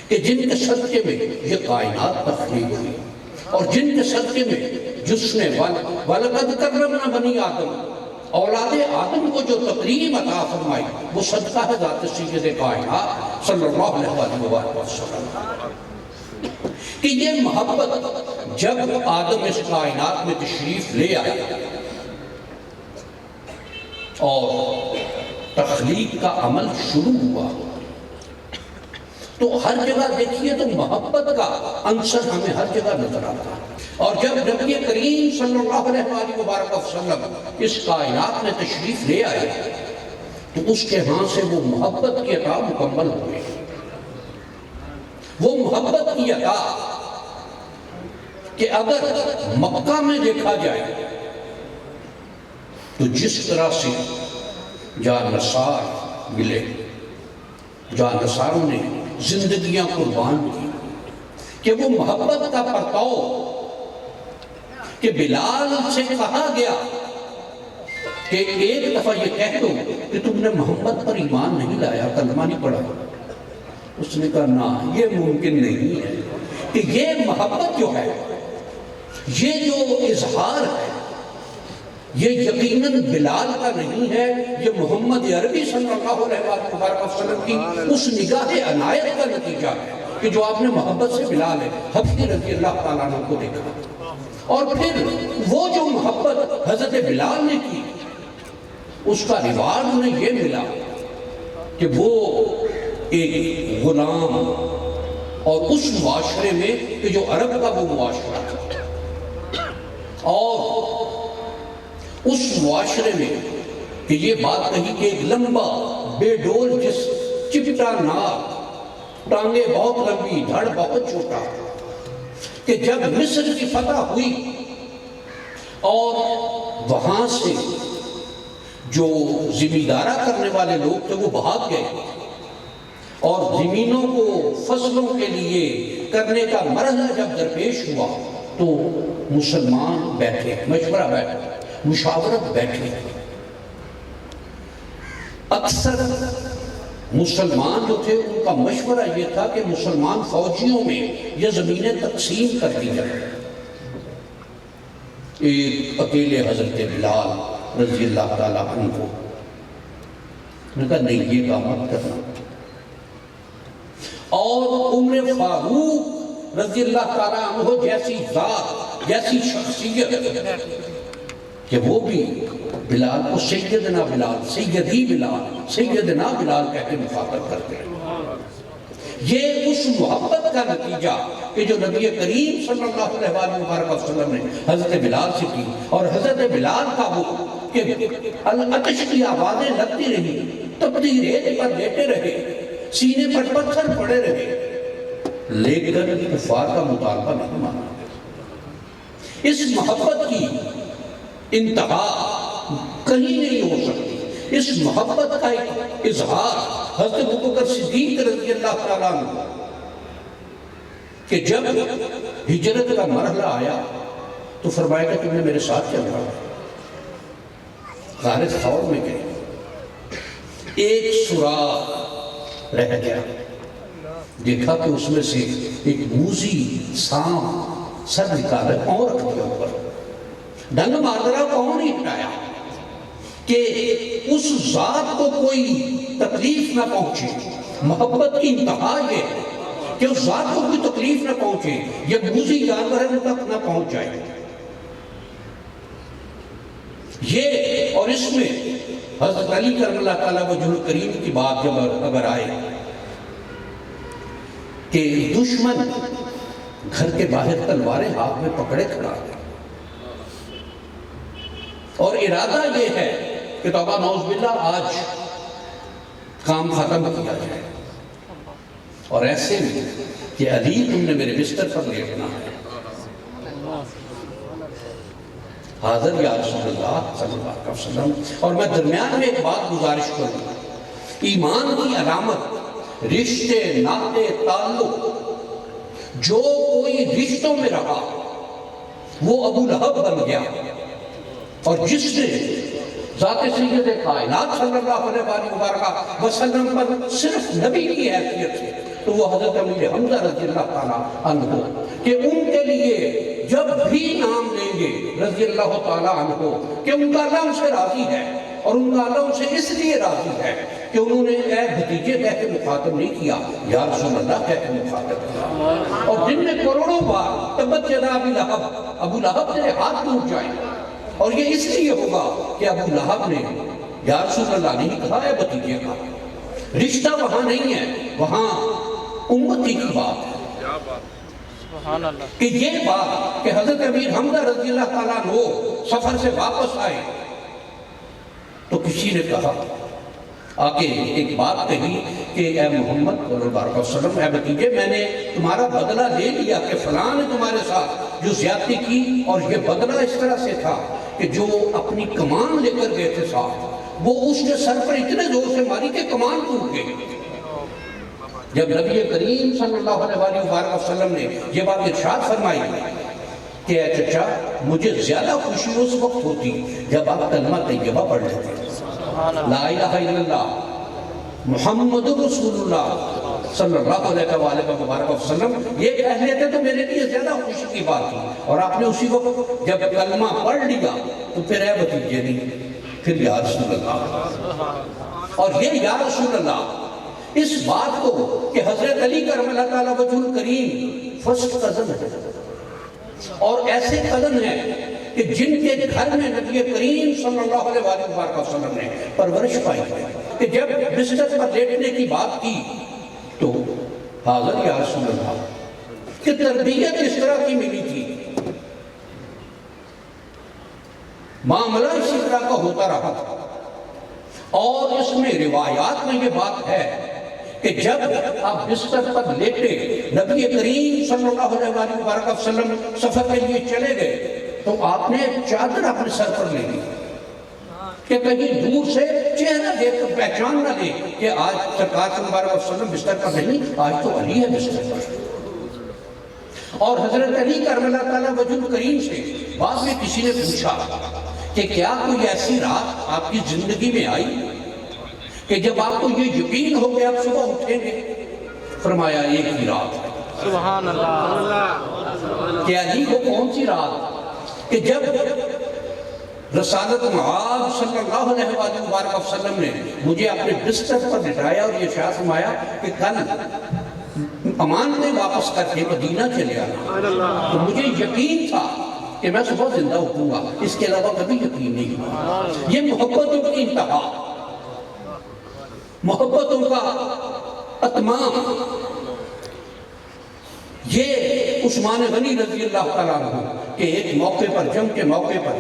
کہ جن کے صدقے میں یہ کائنات تخلیق ہوئی اور جن کے صدقے میں جس نے وَلَقَدْ كَرَّمْنَا بَنِي آدم اولاد آدم کو جو تکریم عطا فرمائی وہ صدقہ ہے ذات سید کائنات صلی اللہ علیہ وسلم کہ یہ محبت جب آدم اس کائنات میں تشریف لے آئے اور تخلیق کا عمل شروع ہوا تو ہر جگہ دیکھیے تو محبت کا عنصر ہمیں ہر جگہ نظر آتا ہے اور جب نبی کریم صلی اللہ علیہ وسلم اس کائنات میں تشریف لے آئے تو اس کے ہاں سے وہ محبت کی عطا مکمل ہوئے وہ محبت کی عطا کہ اگر مکہ میں دیکھا جائے تو جس طرح سے جانصار ملے جانصاروں نے زندگیاں قربان کی کہ وہ محبت کا پرتاؤ کہ بلال سے کہا گیا کہ ایک دفعہ یہ کہہ دو کہ تم نے محمد پر ایمان نہیں لایا کلمہ نہیں پڑھا اس نے کہا نہ یہ ممکن نہیں ہے کہ یہ محبت جو ہے یہ جو اظہار ہے یہ یقیناً بلال کا نہیں ہے یہ محمد عربی صلی اللہ علیہ وسلم کی اس نگاہ عنایت کا نتیجہ ہے کہ جو آپ نے محبت سے بلال ہے حبشی رضی اللہ تعالیٰ عنہ کو دیکھا اور پھر وہ جو محبت حضرت بلال نے کی اس کا ریوارڈ انہیں یہ ملا کہ وہ ایک غلام اور اس معاشرے میں کہ جو عرب کا وہ معاشرہ تھا اور اس معاشرے میں کہ یہ بات کہی کہ ایک لمبا بے ڈول جس چپٹا ناک ٹانگیں بہت لمبی دھڑ بہت چھوٹا کہ جب مصر کی فتح ہوئی اور وہاں سے جو زمیندارہ کرنے والے لوگ تھے وہ بھاگ گئے اور زمینوں کو فصلوں کے لیے کرنے کا مرحلہ جب درپیش ہوا تو مسلمان بیٹھے مشورہ بیٹھے مشاورت بیٹھے اکثر مسلمان جو تھے ان کا مشورہ یہ تھا کہ مسلمان فوجیوں میں یہ زمینیں تقسیم کر دی جائیں ایک اکیلے حضرت بلال رضی اللہ تعالیٰ عنہ کو نے کہا نہیں یہ کام مت کرنا اور عمر فاروق رضی اللہ تعالیٰ عنہ جیسی ذات جیسی شخصیت کہ وہ بھی بلال کو سیدنا بلال سیدی بلال سیدنا بلال کہہ کے مخاطب کرتے ہیں یہ اس محبت کا نتیجہ کہ جو نبی کریم صلی اللہ علیہ وسلم نے حضرت بلال سے کی اور حضرت بلال کا وہ کہ الاتش کی آوازیں لگتی رہی تپتی ریت پر لیٹے رہے سینے پر پتھر پڑے رہے لیکن کفار کا مطالبہ نہیں مانا اس محبت کی انتہا کہیں نہیں ہو سکتی اس محبت کا ایک اظہار حضرت ابوبکر صدیق رضی اللہ تعالیٰ عنہ کہ جب ہجرت کا مرحلہ آیا تو فرمایا کہ تم نے میرے ساتھ چل رہا غار ثور میں گئے ایک سوراخ رہ گیا دیکھا کہ اس میں سے ایک موزی سام سر نکالا پاؤں رکھ دیا اوپر ڈنگ ماردرہ پاؤں نہیں ہٹایا کہ اس ذات کو کوئی تکلیف نہ پہنچے محبت کی انتہا یہ کہ اس ذات کو کوئی تکلیف نہ پہنچے یہ موزی جانور ہے تک نہ پہنچ جائے یہ اور اس میں حضرت علی کرم اللہ تعالیٰ وجہ الکریم کی بات جب اگر آئے کہ دشمن گھر کے باہر تلواریں ہاتھ میں پکڑے کھڑا ہے اور ارادہ یہ ہے کہ توبہ نعوذ باللہ آج کام ختم کیا جائے اور ایسے میں کہ علی تم نے میرے بستر پر لیٹنا ہے حاضر یا رسول اللہ صلی اللہ علیہ وسلم اور میں درمیان میں ایک بات گزارش کروں ایمان کی علامت رشتے ناطے تعلق جو کوئی رشتوں میں رہا وہ ابو لہب بن گیا اور جس نے ذات سید کائنات صلی اللہ علیہ وسلم پر صرف نبی کی حیثیت سے تو وہ حضرت امیر حمزہ رضی اللہ تعالیٰ عنہ کہ ان کے لیے جب بھی نام لیں گے رضی اللہ تعالیٰ عنہ کہ ان کا اللہ ان سے راضی ہے، اور ان کا اللہ ان سے اس لیے راضی ہے کہ انہوں نے اے بھتیجے کہہ کے مخاطب نہیں کیا، یا رسول اللہ کہہ کے مخاطب کیا، اور جن میں کروڑوں بار تبت یدا ابی لہب، ابو لہب تیرے ہاتھ ٹوٹ جائیں، اور یہ اس لیے ہوگا کہ ابو لہب نے یا رسول اللہ نہیں کہا ہے بھتیجے کا، رشتہ وہاں نہیں ہے، وہاں امتی کی بات ہے۔ کہ یہ بات کہ حضرت امیر حمزہ رضی اللہ تعالیٰ عنہ سفر سے واپس آئے تو کسی نے کہا آکے ایک بات کہی کہ اے محمد صلی اللہ علیہ وسلم، اے بھتیجے میں نے تمہارا بدلہ لے لیا کہ فلاں نے تمہارے ساتھ جو زیادتی کی، اور یہ بدلہ اس طرح سے تھا کہ جو اپنی کمان لے کر گئے تھے ساتھ وہ اس کے سر پر اتنے زور سے ماری کہ کمان ٹوٹ گئی۔ جب نبی کریم صلی اللہ علیہ وسلم نے یہ بات ارشاد فرمائی کہ اے چچا مجھے زیادہ خوشی اس وقت ہوتی جب آپ کلمہ طیبہ پڑھ لیتے، لا الہ الا اللہ محمد رسول اللہ صلی اللہ علیہ وسلم، یہ کہہ لیتے تو میرے لیے زیادہ خوشی کی بات تھی، اور آپ نے اسی وقت جب کلمہ پڑھ لیا تو پھر اے بھتیجے نہیں، پھر یا رسول اللہ، اور یہ یا رسول اللہ اس بات کو کہ حضرت علی کرم اللہ تعالیٰ وجہ الکریم فرسٹ کزن ہے، اور ایسے کزن ہیں کہ جن کے گھر میں نبی کریم صلی اللہ علیہ وسلم نے پرورش پائی ہے، کہ جب بستر پر لیٹنے کی بات کی تو حاضر یا رسول اللہ کہ تربیت اس طرح کی ملی تھی، معاملہ اسی طرح کا ہوتا رہا تھا، اور اس میں روایات میں یہ بات ہے کہ جب آپ بستر پر لیٹے نبی کریم صلی اللہ علیہ وسلم سفر کے لیے چلے گئے تو آپ نے چادر اپنے سر پر لے لی کہ کہیں دور سے چہرہ دیکھ کر پہچان نہ لے کہ آج سرکار صلی اللہ علیہ وسلم بستر پر نہیں، آج تو علی ہے بستر پر۔ اور حضرت علی کرم اللہ تعالیٰ وجہ الکریم سے بعد میں کسی نے پوچھا کہ کیا کوئی ایسی رات آپ کی زندگی میں آئی کہ جب آپ کو یہ یقین ہو کہ آپ صبح اٹھیں گے؟ فرمایا ایک ہی رات ہے۔ سبحان اللہ۔ کہ علی کو کون سی رات کہ جب رسالت معاذ صلی اللہ علیہ وسلم نے مجھے اپنے بستر پر لٹایا اور یہ ارشاد فرمایا کہ کل امان میں واپس کر کے مدینہ چلے آنا، تو مجھے یقین تھا کہ میں صبح زندہ اٹھوں گا، اس کے علاوہ کبھی یقین نہیں ہوا۔ یہ محبتوں کی انتہا، محبتوں کا اتمام، یہ عثمان غنی رضی اللہ تعالیٰ عنہ کہ ایک موقع پر، جنگ کے موقع پر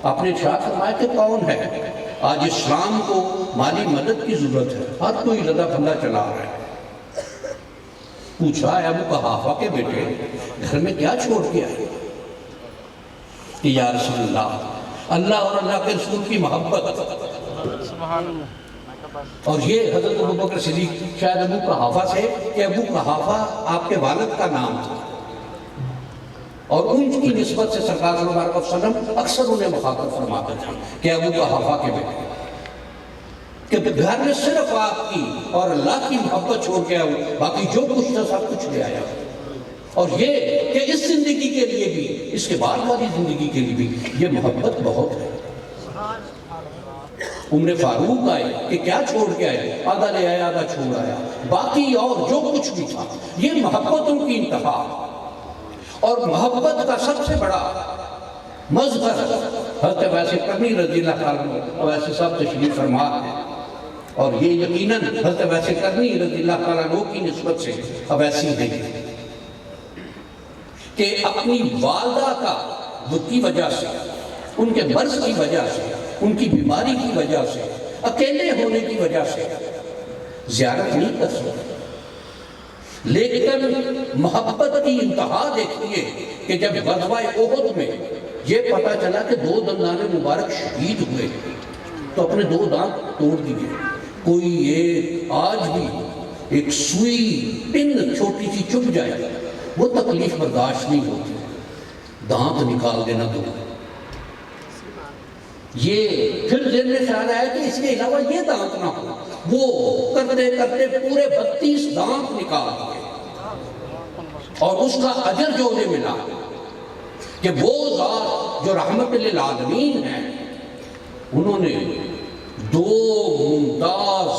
آپ نے ارشاد فرمایا کہ کون ہے آج اسلام کو مالی مدد کی ضرورت ہے، ہر کوئی لدہ بندہ چلا رہا ہے۔ پوچھا ہے ابو قحافہ کے بیٹے گھر میں کیا چھوڑ کے آئے؟ کہ یا رسول اللہ، اللہ اور اللہ کے رسول کی محبت۔ سبحان اللہ۔ اور یہ حضرت ابوبکر صدیق شاید ابو قحافہ سے کہ ابو قحافہ آپ کے والد کا نام تھا، اور ان کی نسبت سے سرکار صلی اللہ علیہ وسلم اکثر انہیں مخاطب فرماتے تھے کہ ابو قحافہ کے بیٹے، کہ گھر میں صرف آپ کی اور اللہ کی محبت چھوڑ کے آؤ، باقی جو کچھ تھا سب کچھ لے آیا۔ اور یہ کہ اس زندگی کے لیے بھی، اس کے بعد والی زندگی کے لیے بھی یہ محبت بہت ہے۔ عمر فاروق آئے کہ کیا چھوڑ کے آئے؟ آدھا لے آیا، آدھا چھوڑ آیا، باقی اور جو کچھ بھی تھا، یہ محبتوں کی انتہا۔ اور محبت کا سب سے بڑا مظہر حضرت ویسے کرنی رضی اللہ تعالیٰ عنہ، ویسے صاحب تشریف فرما ہے، اور یہ یقیناً حضرت ویسے کرنی رضی اللہ تعالیٰ عنہ کی نسبت سے ویسی نہیں کہ اپنی والدہ کا کی وجہ سے، ان کے مرض کی وجہ سے، ان کی بیماری کی وجہ سے، اکیلے ہونے کی وجہ سے زیارت نہیں کر سکتے، لیکن محبت کی انتہا دیکھیے کہ جب غزوہ احد میں یہ پتا چلا کہ 2 دندان مبارک شہید ہوئے تو اپنے 2 دانت توڑ دیے۔ کوئی ایک آج بھی ایک سوئی پن چھوٹی سی چپ جائے وہ تکلیف برداشت نہیں ہوتی، دانت نکال دینا دو۔ یہ پھر ذہن میں خیال آیا کہ اس کے علاوہ یہ دانت نہ ہو، وہ کرتے کرتے پورے 32 دانت نکال دیے، اور اس کا اجر جو انہیں ملا کہ وہ ذات جو رحمت للعالمین ہیں، انہوں نے 2 ممتاز،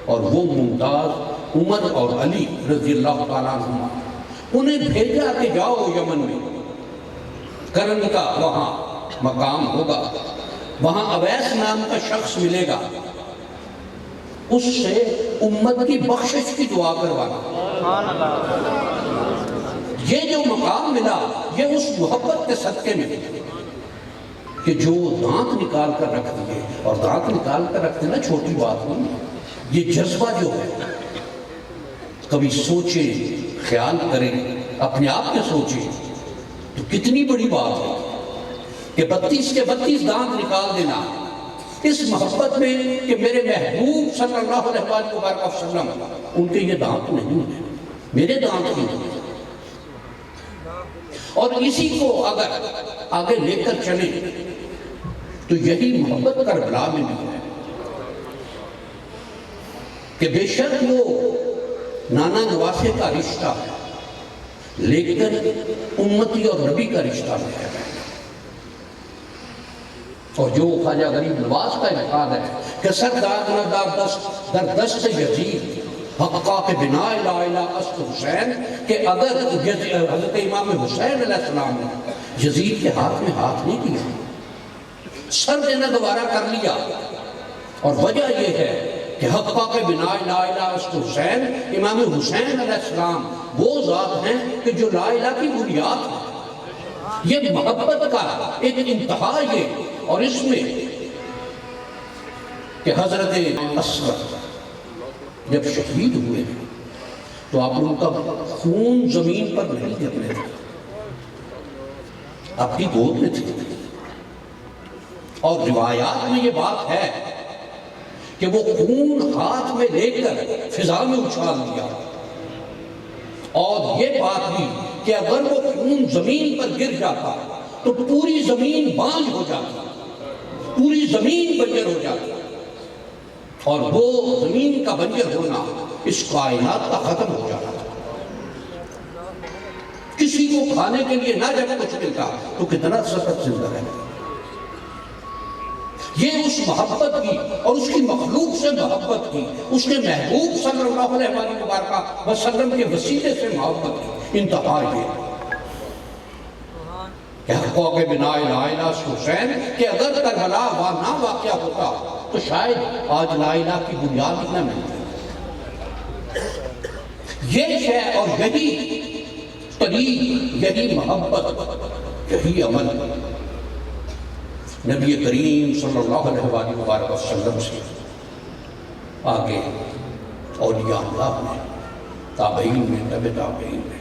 اور وہ ممتاز عمر اور علی رضی اللہ تعالیٰ عنہ، انہیں بھیجا کہ جاؤ یمن میں، کرن کا وہاں مقام ہوگا، وہاں اویس نام کا شخص ملے گا، اس سے امت کی بخشش کی دعا کروانا۔ سبحان اللہ۔ یہ جو مقام ملا یہ اس محبت کے صدقے میں کہ جو دانت نکال کر رکھ دیے، اور دانت نکال کر رکھ دینا چھوٹی بات نہیں، یہ جذبہ جو ہے، کبھی سوچیں، خیال کریں، اپنے آپ کے سوچیں تو کتنی بڑی بات ہے کہ 32 کے 32 دانت نکال دینا اس محبت میں کہ میرے محبوب صلی اللہ علیہ وسلم ان کے یہ دانت نہیں ہیں، میرے دانت ہی ہیں۔ اور اسی کو اگر آگے لے کر چلیں تو یہی محبت کربلا میں بھی ہے کہ بے شک وہ نانا نواسے کا رشتہ ہے، لیکن امتی اور نبی کا رشتہ بھی ہے، اور جو خواجہ غریب نواز کا انتقال ہے کہ سردار در دست یزید حقا کے بنا لا الہ است حسین، کہ اگر حضرت امام حسین علیہ السلام نے یزید کے ہاتھ میں ہاتھ نہیں دیا، سر دینا دوبارہ کر لیا، اور وجہ یہ ہے کہ حقا کے بنا لا الہ است حسین، امام حسین علیہ السلام وہ ذات ہیں کہ جو لا الہ کی بنیاد ہے۔ یہ محبت کا ایک انتہا یہ، اور اس میں کہ حضرت اسود جب شہید ہوئے تو آپ ان کا خون زمین پر نہیں گرنے تھے، آپ کی گود میں تھے، اور روایات میں یہ بات ہے کہ وہ خون ہاتھ میں لے کر فضا میں اچھال دیا، اور یہ بات بھی کہ اگر وہ خون زمین پر گر جاتا تو پوری زمین بانجھ ہو جاتی، پوری زمین بنجر ہو جاتی، اور وہ زمین کا بنجر ہونا اس کائنات کا ختم ہو جاتا۔ کسی کو کھانے کے لیے نہ جب کچھ ملتا تو کتنا سخت زندہ ہے۔ یہ اس محبت کی اور اس کی مخلوق سے محبت کی، اس کے محبوب صلی اللہ علیہ وسلم کے وسیلے سے محبت کی انتہا یہ کہ حقا کے بنا لا الہ حسین، کہ اگر کربلا نہ واقعہ ہوتا تو شاید آج لا الہ کی بنیاد ہی نہ ملتی۔ یہ شے اور یہی طریق، یہی محبت، یہی عمل نبی کریم صلی اللہ علیہ وسلم سے آگے اولیاء اللہ میں، تابعین میں، تابعین میں